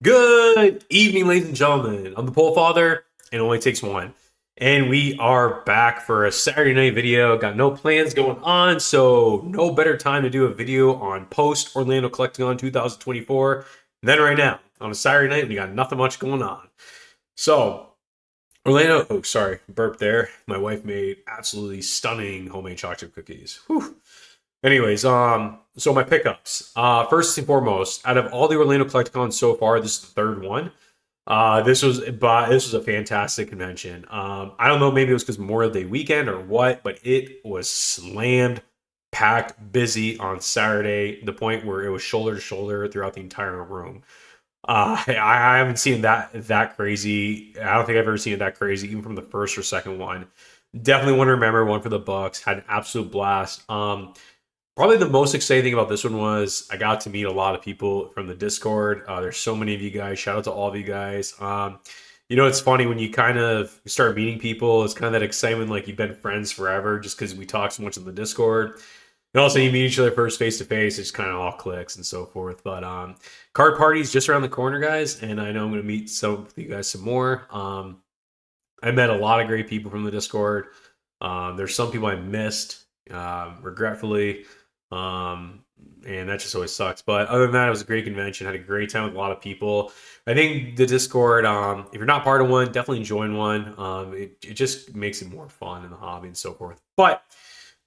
Good evening, ladies and gentlemen. I'm the Pole Father, and it only takes one. And we are back for a Saturday night video. Got no plans going on, so no better time to do a video on post Orlando Collecticon 2024 than right now. On a Saturday night, we got nothing much going on. So, Orlando, oh, sorry, burp there. My wife made absolutely stunning homemade chocolate cookies. Whew. Anyways, so my pickups. First and foremost, out of all the Orlando Collecticons so far, this is the third one. This was a fantastic convention. I don't know, maybe it was because Memorial Day weekend or what, but it was slammed, packed, busy on Saturday, the point where it was shoulder to shoulder throughout the entire room. I haven't seen that crazy. I don't think I've ever seen it that crazy, even from the first or second one. Definitely want to remember one for the Bucks. Had an absolute blast. Probably the most exciting thing about this one was I got to meet a lot of people from the Discord. There's so many of you guys. Shout out to all of you guys. It's funny when you kind of start meeting people. It's kind of that excitement, like you've been friends forever, just because we talk so much on the Discord. And also, you meet each other first face to face. It just kind of all clicks and so forth. But card parties just around the corner, guys. And I know I'm going to meet some of you guys some more. I met a lot of great people from the Discord. There's some people I missed, regretfully. And that just always sucks. But other than that, it was a great convention. Had a great time with a lot of people. I think the Discord, if you're not part of one, definitely join one. It just makes it more fun in the hobby and so forth. But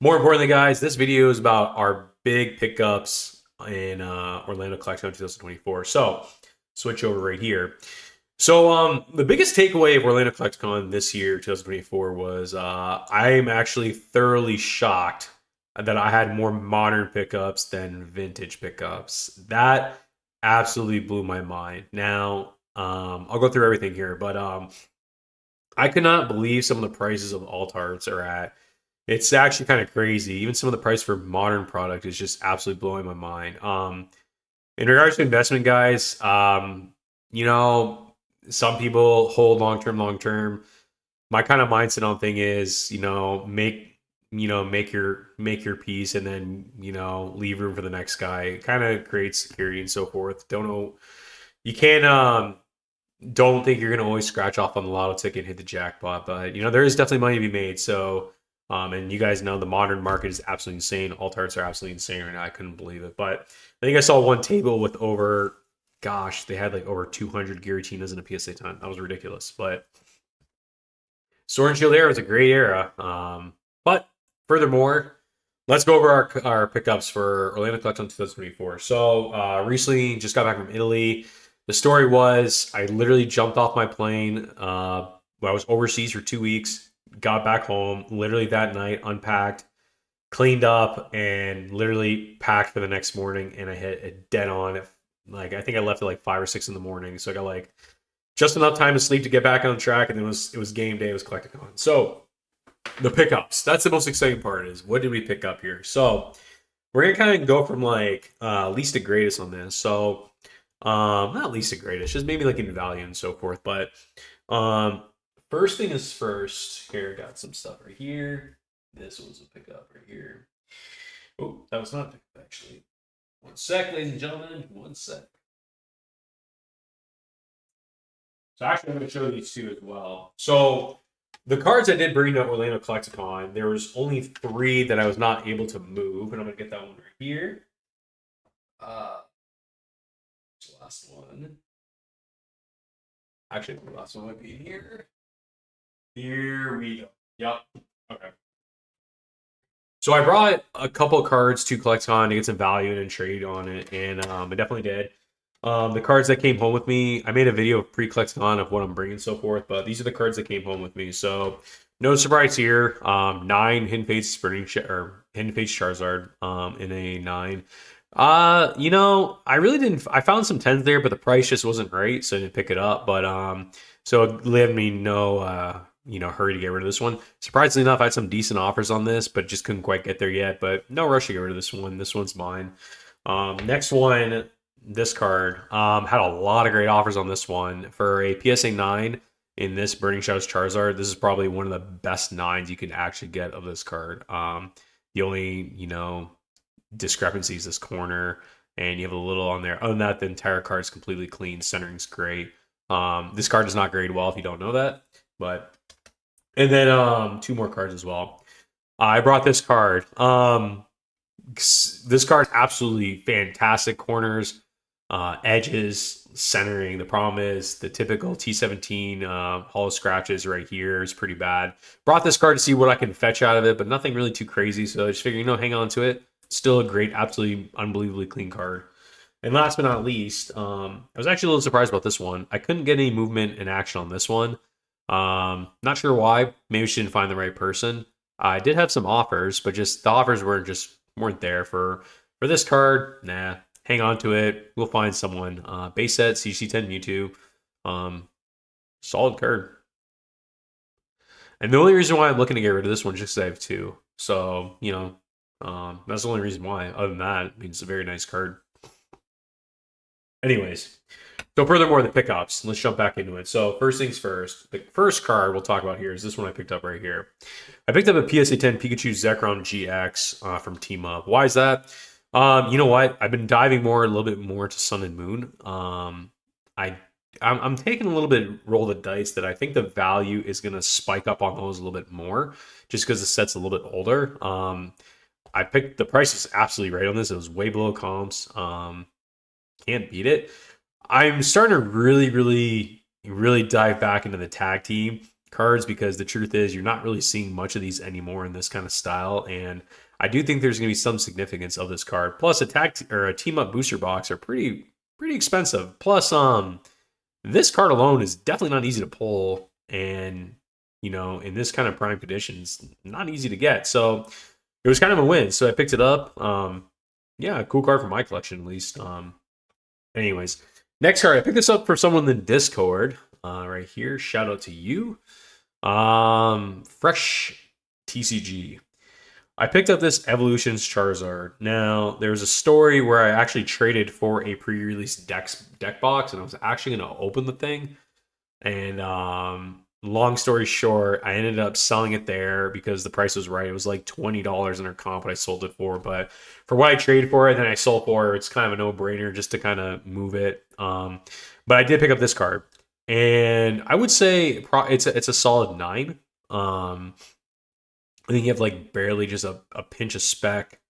more importantly, guys, this video is about our big pickups in Orlando Collection 2024. So switch over right here. So the biggest takeaway of Orlando Collecticon this year, 2024, was I am actually thoroughly shocked that I had more modern pickups than vintage pickups. That absolutely blew my mind. Now, I'll go through everything here, but I could not believe some of the prices of alt arts are at. It's actually kind of crazy. Even some of the price for modern product is just absolutely blowing my mind. In regards to investment, guys, some people hold long term. My kind of mindset on thing is, make your piece and then leave room for the next guy. It kind of creates security and so forth. Don't know, you can't don't think you're gonna always scratch off on the lotto ticket and hit the jackpot, but there is definitely money to be made. So and you guys know the modern market is absolutely insane. Alt arts are absolutely insane right now. I couldn't believe it. But I think I saw one table with over, gosh, they had like over 200 Giratinas in a PSA 10. That was ridiculous. But Sword and Shield era was a great era. But furthermore, let's go over our pickups for Orlando Collection 2024. So recently, just got back from Italy. The story was I literally jumped off my plane. I was overseas for 2 weeks. Got back home literally that night, unpacked, cleaned up, and literally packed for the next morning. And I hit it dead on. Like I think I left at like 5 or 6 in the morning, so I got like just enough time to sleep to get back on track. And then it was game day. It was Collecticon. So the pickups. That's the most exciting part is what did we pick up here? So we're going to kind of go from like least to greatest on this. So not least to greatest, just maybe like in value and so forth. But first thing is first. Here, got some stuff right here. This was a pickup right here. Oh, that was not a pickup actually. One sec, ladies and gentlemen. One sec. So actually, I'm going to show these two as well. So the cards I did bring to Orlando Collecticon, there was only 3 that I was not able to move, and I'm going to get that one right here. The last one. Actually, the last one might be here. Here we go. Yep. Okay. So I brought a couple cards to Collecticon to get some value and trade on it, and I definitely did. The cards that came home with me, I made a video of pre-Collecticon of what I'm bringing and so forth, but these are the cards that came home with me. So no surprise here. 9 Hidden Fates Hidden Fates Charizard in a 9. I really didn't. I found some 10s there, but the price just wasn't right, so I didn't pick it up. But so it led me no hurry to get rid of this one. Surprisingly enough, I had some decent offers on this, but just couldn't quite get there yet. But no rush to get rid of this one. This one's mine. Next one, this card had a lot of great offers on this one for a PSA 9 in this Burning Shadows Charizard. This is probably one of the best 9s you can actually get of this card. The only discrepancy is this corner. and you have a little on there. Other than that, the entire card is completely clean. Centering's great. This card does not grade well if you don't know that, but and then two more cards as well. I brought this card. This card absolutely fantastic corners, edges, centering. The problem is the typical T17 hollow scratches right here is pretty bad. Brought this card to see what I can fetch out of it, but nothing really too crazy. So I just figured, hang on to it. Still a great, absolutely unbelievably clean card. And last but not least, I was actually a little surprised about this one. I couldn't get any movement and action on this one. Not sure why. Maybe she didn't find the right person. I did have some offers, but just the offers weren't there for this card. Nah, hang on to it. We'll find someone. Base set CC10 Mewtwo. Solid card. And the only reason why I'm looking to get rid of this one is just because I have two. So that's the only reason why. Other than that, I mean, it's a very nice card. Anyways, so furthermore, the pickups. Let's jump back into it. So first things first, the first card we'll talk about here is this one I picked up right here. I picked up a PSA 10 Pikachu Zekrom GX from Team Up. Why is that? You know what? I've been diving a little bit more to Sun and Moon. I'm taking a little bit roll the dice that I think the value is going to spike up on those a little bit more, just because the set's a little bit older. I picked the price is absolutely right on this. It was way below comps. Can't beat it. I'm starting to really dive back into the tag team cards because the truth is you're not really seeing much of these anymore in this kind of style, and I do think there's going to be some significance of this card. Plus, a team up booster box are pretty expensive. Plus, this card alone is definitely not easy to pull, and in this kind of prime conditions, not easy to get. So it was kind of a win. So I picked it up. Yeah, cool card for my collection at least. Anyways, next card, I picked this up for someone in the Discord. Right here. Shout out to you. Fresh TCG. I picked up this Evolutions Charizard. Now, there's a story where I actually traded for a pre-release deck box, and I was actually going to open the thing. And long story short, I ended up selling it there because the price was right. It was like $20 in our comp what I sold it for. But for what I traded for it, then I sold for, it's kind of a no-brainer just to kind of move it. But I did pick up this card. And I would say it's a solid 9. I think you have like barely just a pinch of spec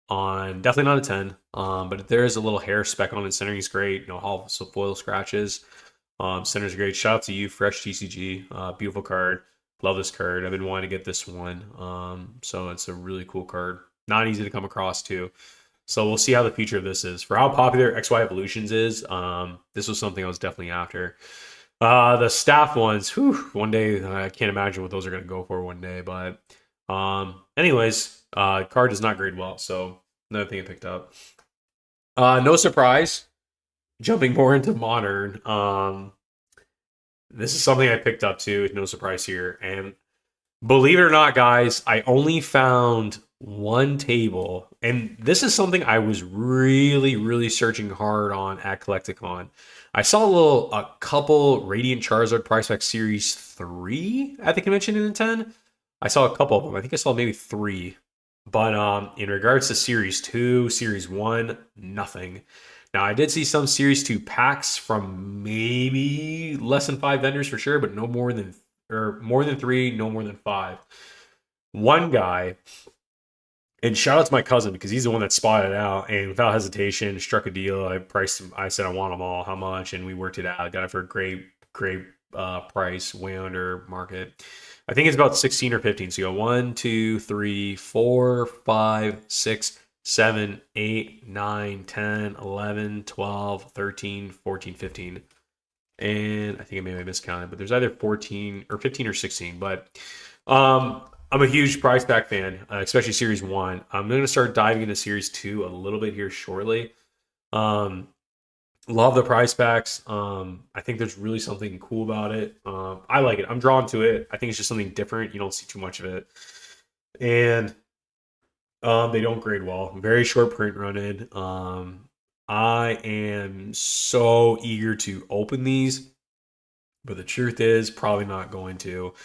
on, definitely not a 10. But there is a little hair speck on it. Centering is great. Hollow foil scratches. Center's great. Shout out to you, Fresh TCG. Beautiful card. Love this card. I've been wanting to get this one. So it's a really cool card. Not easy to come across too. So we'll see how the future of this is. For how popular XY Evolutions is, this was something I was definitely after. The staff ones, one day I can't imagine what those are going to go for one day. But anyways, card does not grade well. So another thing I picked up. No surprise. Jumping more into modern, this is something I picked up too. No surprise here. And believe it or not, guys, I only found one table. And this is something I was really searching hard on at Collecticon. I saw a couple Radiant Charizard Price Pack Series 3 at the convention in 10. I saw a couple of them. I think I saw maybe 3. But in regards to Series 2, Series 1, nothing. Now, I did see some Series 2 packs from maybe less than 5 vendors for sure, but no more than, or more than 3, no more than 5. One guy, and shout out to my cousin because he's the one that spotted it out and without hesitation struck a deal. I priced him. I said I want them all. How much? And we worked it out. Got it for a great price, way under market. I think it's about 16 or 15. So you go 1, 2, 3, 4, 5, 6, 7, 8, 9, 10, 11, 12, 13, 14, 15. And I think I may have miscounted, but there's either 14 or 15 or 16. But I'm a huge prize pack fan, especially Series 1. I'm going to start diving into Series 2 a little bit here shortly. Love the prize packs. I think there's really something cool about it. I like it. I'm drawn to it. I think it's just something different. You don't see too much of it. And they don't grade well. Very short print running. I am so eager to open these, but the truth is probably not going to.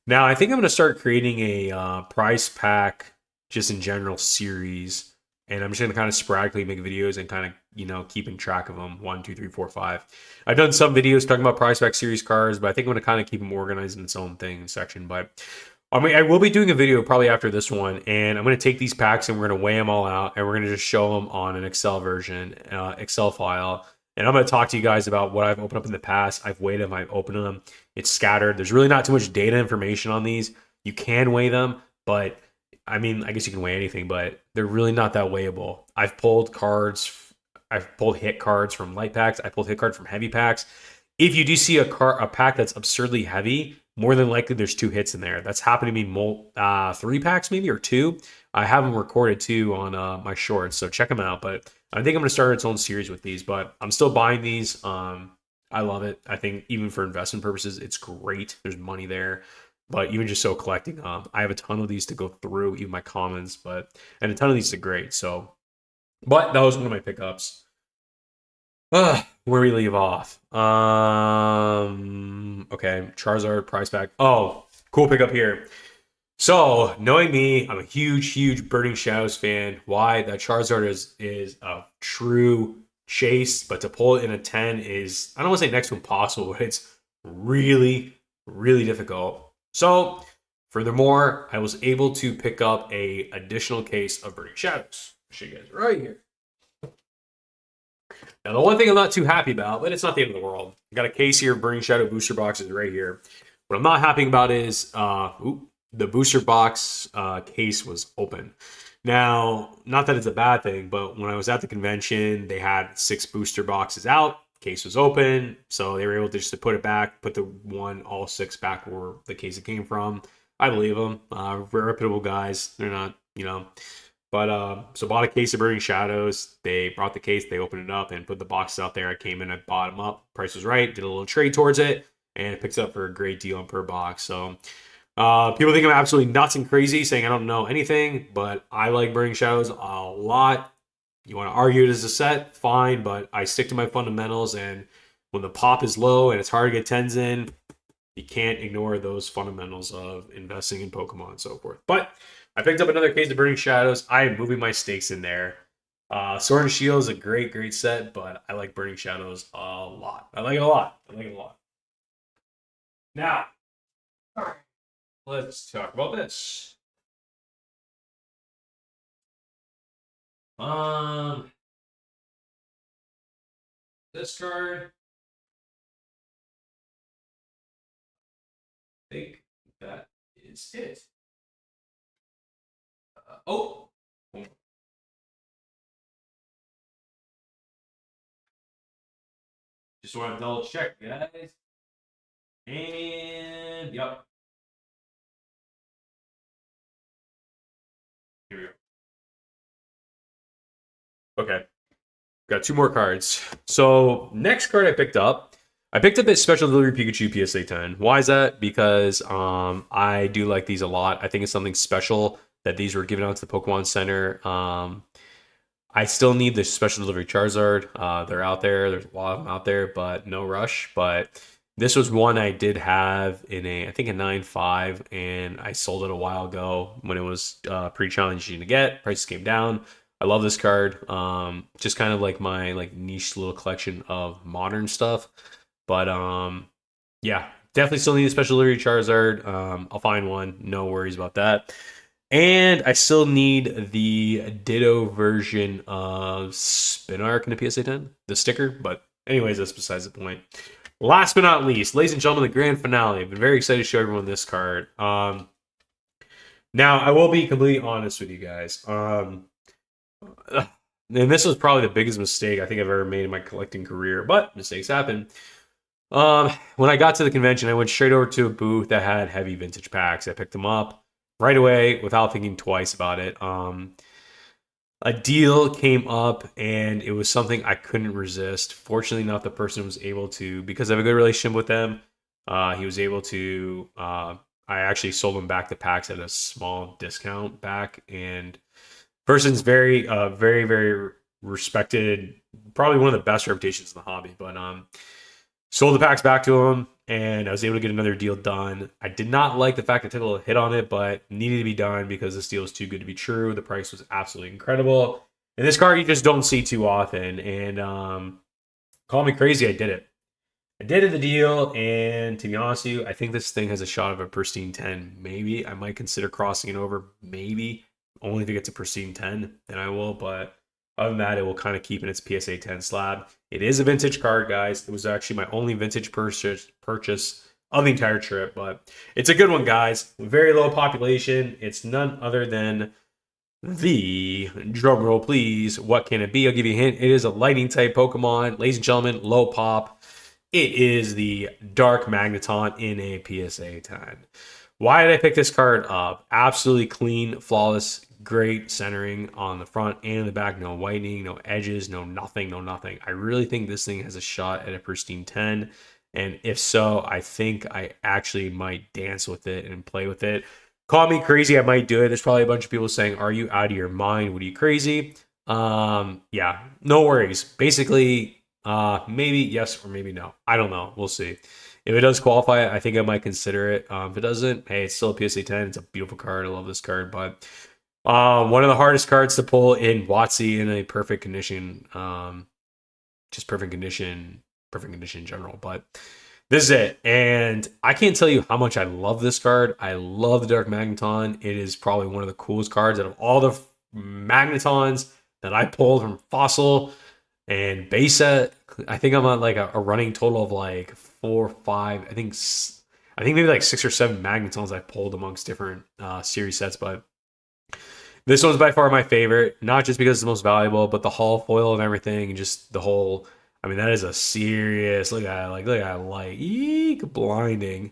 Now, I think I'm going to start creating a prize pack, just in general, series and I'm just gonna kind of sporadically make videos and kind of, you know, keeping track of them. 1, 2, 3, 4, 5. I've done some videos talking about Prize Pack Series cards, but I think I'm gonna kind of keep them organized in its own thing section. But I mean, I will be doing a video probably after this one, and I'm gonna take these packs and we're gonna weigh them all out, and we're gonna just show them on an Excel version, Excel file. And I'm going to talk to you guys about what I've opened up in the past. I've weighed them. I've opened them. It's scattered. There's really not too much data information on these. You can weigh them, but I mean, I guess you can weigh anything, but they're really not that weighable. I've pulled cards. I've pulled hit cards from light packs. I pulled hit cards from heavy packs. If you do see a pack that's absurdly heavy, more than likely there's 2 hits in there. That's happened to me 3 packs maybe, or 2. I have them recorded too on my shorts, so check them out. But I think I'm going to start its own series with these, but I'm still buying these. I love it. I think even for investment purposes, it's great. There's money there, but even just so collecting, I have a ton of these to go through, even my commons, and a ton of these are great. So, but that was one of my pickups. Where we leave off. Okay, Charizard prize pack. Oh, cool pickup here. So, knowing me, I'm a huge Burning Shadows fan. Why? That Charizard is a true chase, but to pull it in a 10 is, I don't want to say next to impossible, but it's really difficult. So, furthermore, I was able to pick up a additional case of Burning Shadows. I'll show you guys right here. Now, the one thing I'm not too happy about, but it's not the end of the world. I got a case here of Burning Shadow booster boxes right here. What I'm not happy about is, the booster box case was open. Now, not that it's a bad thing, but when I was at the convention, they had 6 booster boxes out. Case was open, so they were able to just put it back, put all 6 back where the case it came from. I believe them. Reputable guys. They're not, you know. But so bought a case of Burning Shadows. They brought the case, they opened it up and put the boxes out there. I came in, I bought them up. Price was right. Did a little trade towards it, and it picks up for a great deal on per box. So people think I'm absolutely nuts and crazy saying I don't know anything, but I like Burning Shadows a lot. You want to argue it as a set, fine, but I stick to my fundamentals, and when the pop is low and it's hard to get 10s in, you can't ignore those fundamentals of investing in Pokemon and so forth. But I picked up another case of Burning Shadows. I am moving my stakes in there. Sword and Shield is a great set, but I like Burning Shadows a lot. I like it a lot. Now, all right. Let's talk about this. This card. I think that is it. Oh. Just want to double check, guys. And yep. Here we go. Okay. Got 2 more cards. So next card I picked up a Special Delivery Pikachu PSA 10. Why is that? Because I do like these a lot. I think it's something special that these were given out to the Pokemon Center. I still need the Special Delivery Charizard. They're out there. There's a lot of them out there, but no rush. But this was one I did have in I think a 9.5, and I sold it a while ago when it was pretty challenging to get. Prices came down. I love this card. Just kind of like my niche little collection of modern stuff. But yeah, definitely still need a Special Delivery Charizard. I'll find one. No worries about that. And I still need the Ditto version of Spinark in the PSA 10, the sticker. But anyways, that's besides the point. Last but not least, ladies and gentlemen, the grand finale. I've been very excited to show everyone this card. Now, I will be completely honest with you guys. And this was probably the biggest mistake I think I've ever made in my collecting career, but mistakes happen. When I got to the convention, I went straight over to a booth that had heavy vintage packs. I picked them up right away without thinking twice about it. A deal came up, and it was something I couldn't resist. Fortunately enough, the person was able to, because I have a good relationship with them, he was able to, I actually sold him back the packs at a small discount back, and person's very respected, probably one of the best reputations in the hobby, but sold the packs back to him, and I was able to get another deal done. I did not like the fact I took a little hit on it, but needed to be done because this deal was too good to be true. The price was absolutely incredible. And this card you just don't see too often. And call me crazy, I did it. I did the deal, and to be honest with you, I think this thing has a shot of a pristine 10. Maybe I might consider crossing it over. Maybe only if it gets a pristine 10, then I will. But other than that, it will kind of keep in its PSA 10 slab. It is a vintage card, guys. It was actually my only vintage purchase of the entire trip, but it's a good one, guys. Very low population. It's none other than the, drum roll please, what can it be? I'll give you a hint. It is a lightning type Pokemon. Ladies and gentlemen, low pop. It is the Dark Magneton in a PSA 10. Why did I pick this card up? Absolutely clean, flawless, great centering on the front and the back. No whitening, no edges, no nothing, no nothing. I really think this thing has a shot at a pristine 10. And if so, I think I actually might dance with it and play with it. Call me crazy, I might do it. There's probably a bunch of people saying, are you out of your mind? What are you, crazy? Yeah, no worries. Basically, maybe yes or maybe no. I don't know. We'll see. If it does qualify, I think I might consider it. If it doesn't, hey, it's still a PSA 10. It's a beautiful card. I love this card. But one of the hardest cards to pull in WotC in a perfect condition. Just perfect condition in general. But this is it. And I can't tell you how much I love this card. I love the Dark Magneton. It is probably one of the coolest cards out of all the Magnetons that I pulled from Fossil and base set. I think I'm on like a running total of like 4 or 5. I think maybe like 6 or 7 Magnetons I pulled amongst different series sets. But this one's by far my favorite, not just because it's the most valuable, but the hull foil and everything, and just the whole. I mean, that is a serious look at light, eek, blinding.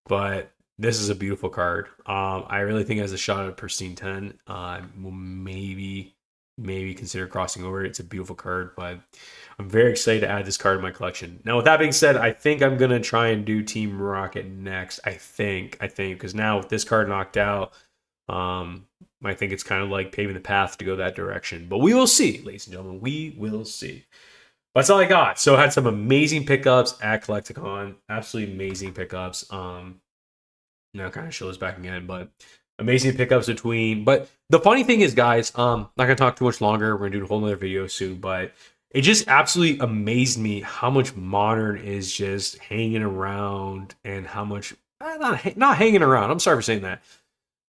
But this is a beautiful card. I really think it has a shot at a pristine 10. Will maybe consider crossing over. It's a beautiful card, but I'm very excited to add this card in my collection. Now, with that being said, I think I'm gonna try and do Team Rocket next. I think because now with this card knocked out, I think it's kind of like paving the path to go that direction. But we will see, ladies and gentlemen. We will see. That's all I got. So I had some amazing pickups at Collecticon. Absolutely amazing pickups. Now kind of show this back again, but amazing pickups between. But the funny thing is, guys, not gonna talk too much longer. We're gonna do a whole nother video soon, but it just absolutely amazed me how much Modern is just hanging around, and how much not hanging around. I'm sorry for saying that.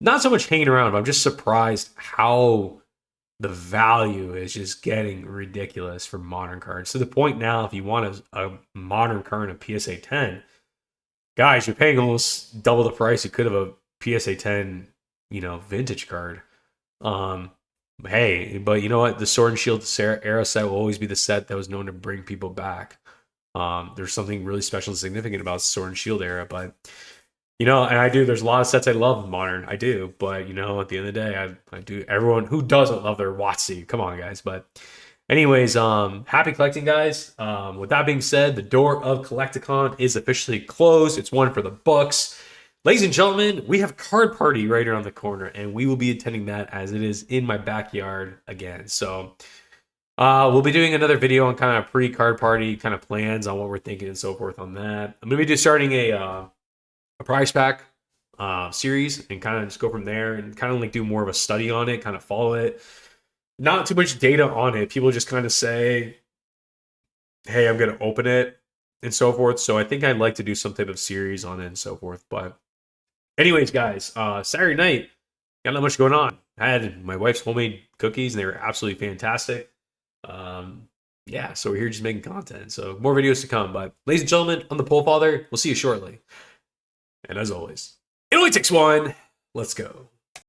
Not so much hanging around, but I'm just surprised how the value is just getting ridiculous for Modern cards, to the point now, if you want a Modern card in a PSA 10, guys, you're paying almost double the price you could have a PSA 10, vintage card. Hey, but you know what? The Sword and Shield era set will always be the set that was known to bring people back. There's something really special and significant about Sword and Shield era, but and I do. There's a lot of sets I love in Modern. I do, but at the end of the day, I do. Everyone who doesn't love their WotC, come on, guys. But anyways, happy collecting, guys. With that being said, the door of Collecticon is officially closed. It's one for the books. Ladies and gentlemen, we have Card Party right around the corner, and we will be attending that as it is in my backyard again. So we'll be doing another video on kind of pre-Card Party kind of plans on what we're thinking and so forth on that. I'm going to be just starting a prize pack series and kind of just go from there and kind of like do more of a study on it, kind of follow it. Not too much data on it. People just kind of say, hey, I'm going to open it and so forth. So I think I'd like to do some type of series on it and so forth. But anyways, guys, Saturday night, got not much going on. I had my wife's homemade cookies and they were absolutely fantastic. Yeah, so we're here just making content. So more videos to come. But ladies and gentlemen, I'm the Pole Father. We'll see you shortly. And as always, it only takes one. Let's go.